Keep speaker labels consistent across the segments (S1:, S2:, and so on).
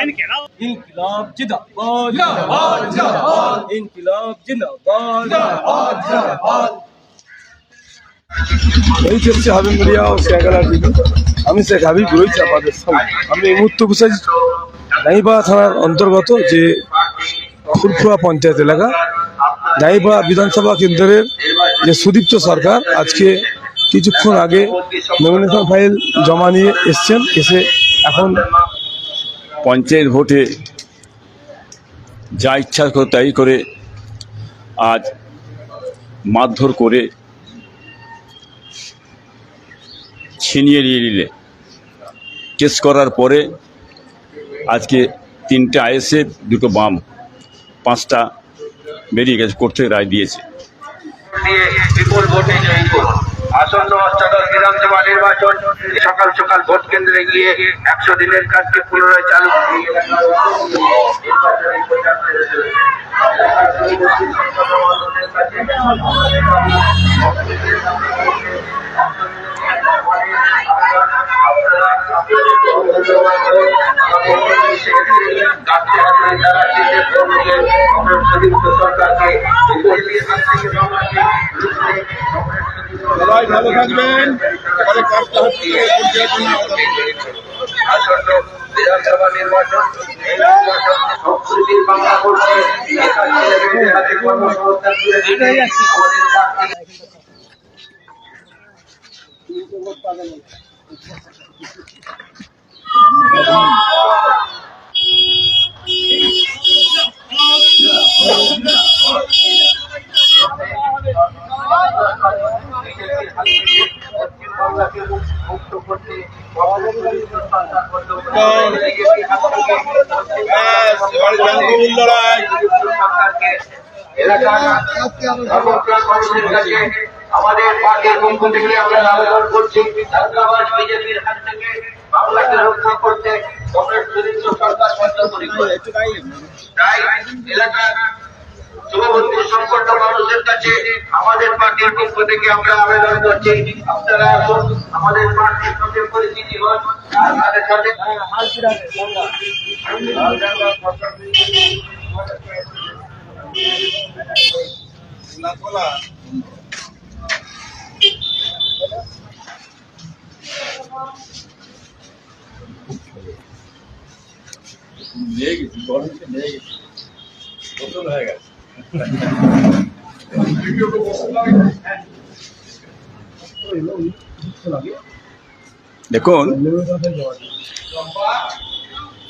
S1: ইনকিলাব জিন্দাবাদ জিন্দাবাদ জিন্দাবাদ ইনকিলাব জিন্দাবাদ জিন্দাবাদ জিন্দাবাদ।
S2: এই হচ্ছে হাবিব মিডিয়া ও শেখালার ভিডিও। আমি শেখ হাবিব রয়েছি আপনাদের সামনে। আমি এই মুহূর্তে বসে গাইবাড়া থানার অন্তর্গত যে ফুরফুরা পঞ্চায়েত এলাকা, গাইবাড়া বিধানসভা কেন্দ্রের যে সুদীপ্ত সরকার আজকে কিছুক্ষণ আগে নমিনেশন ফাইল জমা নিয়ে এসছেন। এসে এখন
S3: পঞ্চায়েত ভোটে যা ইচ্ছা তাই করে আজ মারধর করে ছিনিয়ে নিয়ে নিলে কেস করার পরে আজকে 3টে আইএসএফ 2টো বাম 5টা বেরিয়ে গেছে, কোর্ট থেকে রায় দিয়েছে।
S4: বিপুল ভোটে জয়ী করুন। আসন্ন অষ্টাদশ বিধানসভা নির্বাচন সকাল সকাল ভোট কেন্দ্রে গিয়ে 100 দিনের কাজকে পুনরায় চালু
S5: সবাই ভালো থাকবেন।
S4: আসন্ন বিধানসভা নির্বাচন সংস্কৃতির বাংলা করছে হাতে কর্মসংস্থান তুলে দিতে আমাদের মুক্ত করতে আমাদের পার্টির পক্ষ থেকে আমরা আবেদন করছি বিজেপির হাত থেকে বাংলাকে রক্ষা করতে কংগ্রেস সুদীপ্ত সরকার তাই এলাকার যুববন্ধু সংকট মানুষের কাছে আমাদের পার্টির পক্ষ থেকে আমরা আবেদন করছি, আপনারা এখন আমাদের পার্টির সঙ্গে পরিচিতি হন আর তাদের সাথে
S3: দেখুন,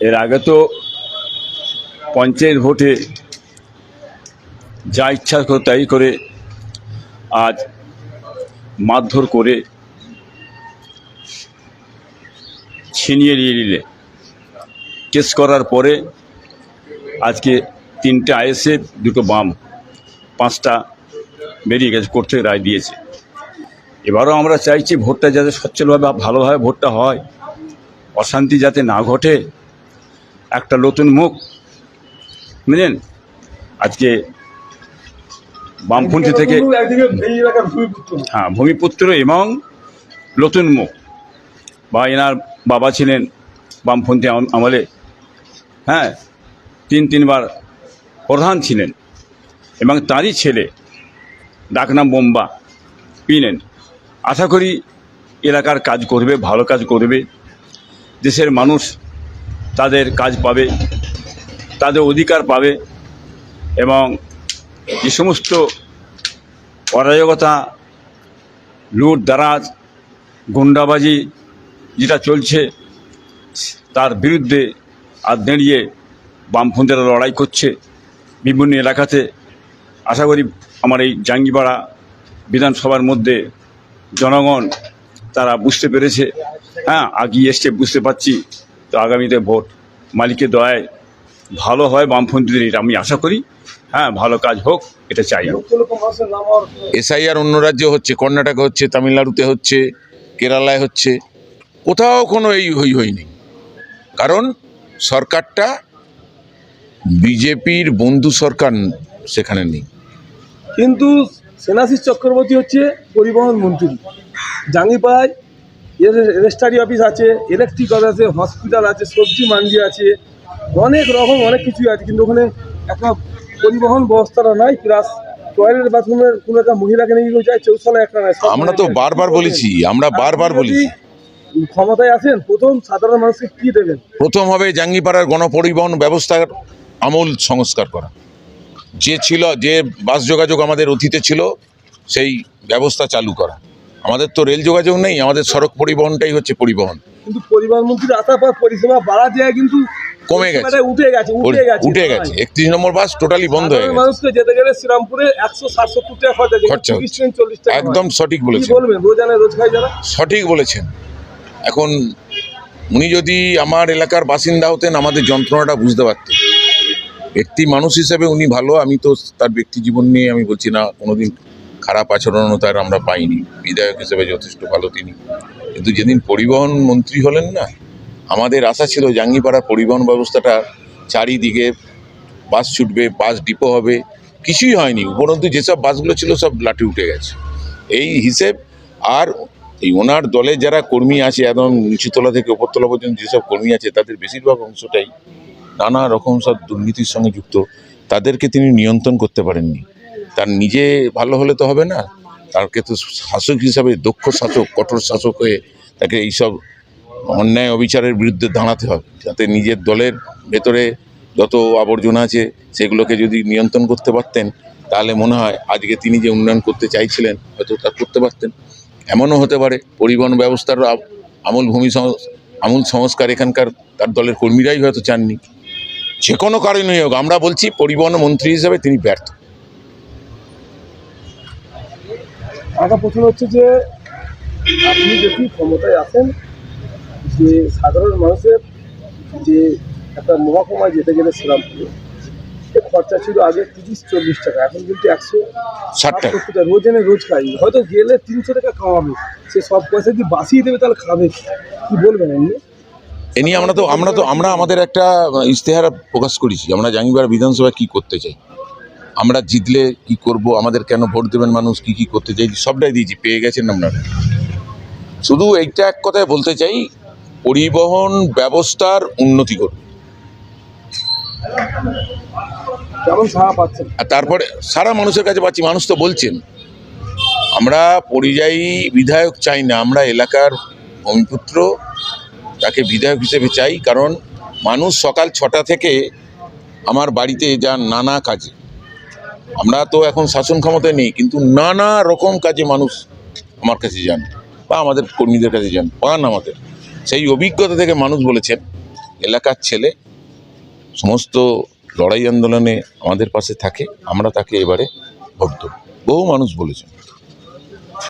S3: এর আগে তো পঞ্চায়েত ভোটে যা ইচ্ছা তাই করে আজ মারধর করে ছিনিয়ে নিয়ে নিলে কেস করার পরে আজকে 3টে আইএসএফ 2টো বাম 5টা বেরিয়ে গেছে, কোর্ট থেকে রায় দিয়েছে। এবারও আমরা চাইছি ভোটটা যাতে সচ্ছলভাবে ভালোভাবে ভোটটা হয়, অশান্তি যাতে না ঘটে, একটা নতুন মুখ বুঝলেন। আজকে বামপন্থী থেকে ভূমিপুত্র এবং নতুন মুখ, বা এনার বাবা ছিলেন বামপন্থী আমলে, 3বার প্রধান ছিলেন, এবং তারই ছেলে ডাকনাম বোম্বা পিনেন। আশা করি এলাকার কাজ করবে, ভালো কাজ করবে, দেশের মানুষ তাদের কাজ পাবে, তাদের অধিকার পাবে, এবং যে সমস্ত অরাজকতা, লুট দারাজ, গুন্ডাবাজি যেটা চলছে তার বিরুদ্ধে আর দাঁড়িয়ে বামপন্থীরা লড়াই করছে বিভিন্ন এলাকাতে। আশা করি আমার এই জাঙ্গিপাড়া বিধানসভার মধ্যে জনগণ তারা বুঝতে পেরেছে, আগিয়ে এসছে, বুঝতে পারছি। তো আগামীতে ভোট মালিকের দয়ায় ভালো হয় বামপন্থীদের, এটা আমি আশা করি। ভালো কাজ হোক, এটা চাই।
S6: এসআইআর অন্য রাজ্যে হচ্ছে, কর্ণাটকে হচ্ছে, তামিলনাড়ুতে হচ্ছে, কেরালায় হচ্ছে, কোথাও কোনো এই হই নেই। কারণ সরকারটা বিজেপির বন্ধু সরকার সেখানে নেই।
S2: কিন্তু সেনাশিস চক্রবর্তী হচ্ছে পরিবহন মন্ত্রী। জাঙ্গিপাড়ায় রেজিস্ট্রারি অফিস আছে, ইলেকট্রিক অফিস আছে, হসপিটাল আছে, সবজি মান্ডি আছে, অনেক রকম অনেক কিছুই আছে, কিন্তু ওখানে একটা পরিবহন ব্যবস্থাটা নাই, প্লাস টয়লেট বাথরুমের কোনো একটা মহিলাকে নিয়ে গেলে যায় চৌশালা একটা নাই।
S6: আমরা তো বারবার বলেছি, আমরা বারবার বলেছি,
S2: ক্ষমতায় আছেন, প্রথম সাধারণ মানুষকে কি দেবেন?
S6: প্রথম হবে জাঙ্গিপাড়ার গণপরিবহন ব্যবস্থার আমূল সংস্কার করা। যে বাস যোগাযোগ আমাদের অতীতে ছিল সেই ব্যবস্থা চালু করা। আমাদের তো রেল যোগাযোগ নেই, আমাদের সড়ক পরিবহনটাই হচ্ছে পরিবহন।
S2: কিন্তু পরিবহন মন্ত্রী আসার পর পরিষেবা বাড়া যায়, কিন্তু
S6: কমে গেছে, উঠে গেছে। 31 নম্বর বাস টোটালি বন্ধ হয়ে গেছে।
S2: মানুষকে যেতে গেলে শ্রীরামপুরে 160-70 টাকা খরচা,
S6: খরচা
S2: 30-40 টাকা।
S6: একদম সঠিক বলেছেন,
S2: বলবেন রোজানে রোজ খাই যারা?
S6: সঠিক বলেছেন। এখন উনি যদি আমার এলাকার বাসিন্দা হতেন আমাদের যন্ত্রণাটা বুঝতে পারতেন। ব্যক্তি মানুষ হিসেবে উনি ভালো, আমি তো তার ব্যক্তি জীবন নিয়ে আমি বলছি না, কোনোদিন খারাপ আচরণও তার আমরা পাইনি। বিধায়ক হিসেবে যথেষ্ট ভালো তিনি, কিন্তু যেদিন পরিবহন মন্ত্রী হলেন না, আমাদের আশা ছিল জাঙ্গিপাড়ার পরিবহন ব্যবস্থাটা চারিদিকে বাস ছুটবে, বাস ডিপো হবে, কিছুই হয়নি। উপরন্তু যেসব বাসগুলো ছিল সব লাঠি উঠে গেছে এই হিসেব। আর এই ওনার দলে যারা কর্মী আছে, একদম নিচুতলা থেকে ওপরতলা পর্যন্ত যেসব কর্মী আছে, তাদের বেশিরভাগ অংশটাই নানা রকম সব দুর্নীতির সঙ্গে যুক্ত। তাদেরকে তিনি নিয়ন্ত্রণ করতে পারেননি। তার নিজে ভালো হলে তো হবে না, তাকে তো শাসক হিসাবে দক্ষ শাসক, কঠোর শাসক হয়ে তাকে এইসব অন্যায় অবিচারের বিরুদ্ধে দাঁড়াতে হবে, যাতে নিজের দলের ভেতরে যত আবর্জনা আছে সেগুলোকে যদি নিয়ন্ত্রণ করতে পারতেন, তাহলে মনে হয় আজকে তিনি যে উন্নয়ন করতে চাইছিলেন হয়তো তা করতে পারতেন। এমনও হতে পারে পরিবহন ব্যবস্থার আমূল সংস্কার এখানকার তার দলের কর্মীরাই হয়তো চাননি। যে কোনো কারণেই হোক, আমরা বলছি পরিবহন মন্ত্রী হিসেবে তিনি ব্যর্থ।
S2: আমার প্রশ্ন হচ্ছে যে আপনি যদি ক্ষমতায় আসেন, যে সাধারণ মানুষের যে একটা মহকুমায় যেতে গেলে শ্রীরামপুরে খরচা ছিল আগে 30-40 টাকা, এখন কিন্তু
S6: 60 টাকা।
S2: রোজ এনে রোজ খাই, হয়তো গেলে 300 টাকা খাওয়াবে, সে সব পয়সা যদি বাঁচিয়ে দেবে তাহলে খাবে কি বলবেন এমনি?
S6: এ নিয়ে আমরা আমাদের একটা ইশতেহার প্রকাশ করেছি, আমরা জাঙ্গিপাড়া বিধানসভা কি করতে চাই, আমরা জিতলে কি করব, আমাদের কেন ভোট দেবেন মানুষ, কি কি করতে চাই, সবটাই দিয়েছি, পেয়ে গেছেন আপনারা। শুধু এইটা এক কথায় বলতে চাই, পরিবহন ব্যবস্থার উন্নতি করুন।
S2: কেমন সাড়া পাচ্ছেন?
S6: আর তারপরে সারা মানুষের কাছে পাচ্ছি, মানুষ তো বলছেন। আমরা পরিযায়ী বিধায়ক চাই না, আমরা এলাকার ভূমিপুত্র, তাকে বিধায়ক হিসেবে চাই। কারণ মানুষ সকাল 6টা থেকে আমার বাড়িতে যান নানা কাজে। আমরা তো এখন শাসন ক্ষমতায় নেই, কিন্তু নানা রকম কাজে মানুষ আমার কাছে যান বা আমাদের কর্মীদের কাছে যান, পান আমাদের। সেই অভিজ্ঞতা থেকে মানুষ বলেছেন এলাকার ছেলে সমস্ত লড়াই আন্দোলনে আমাদের পাশে থাকে, আমরা তাকে এবারে ভোট দেব। বহু মানুষ বলেছেন।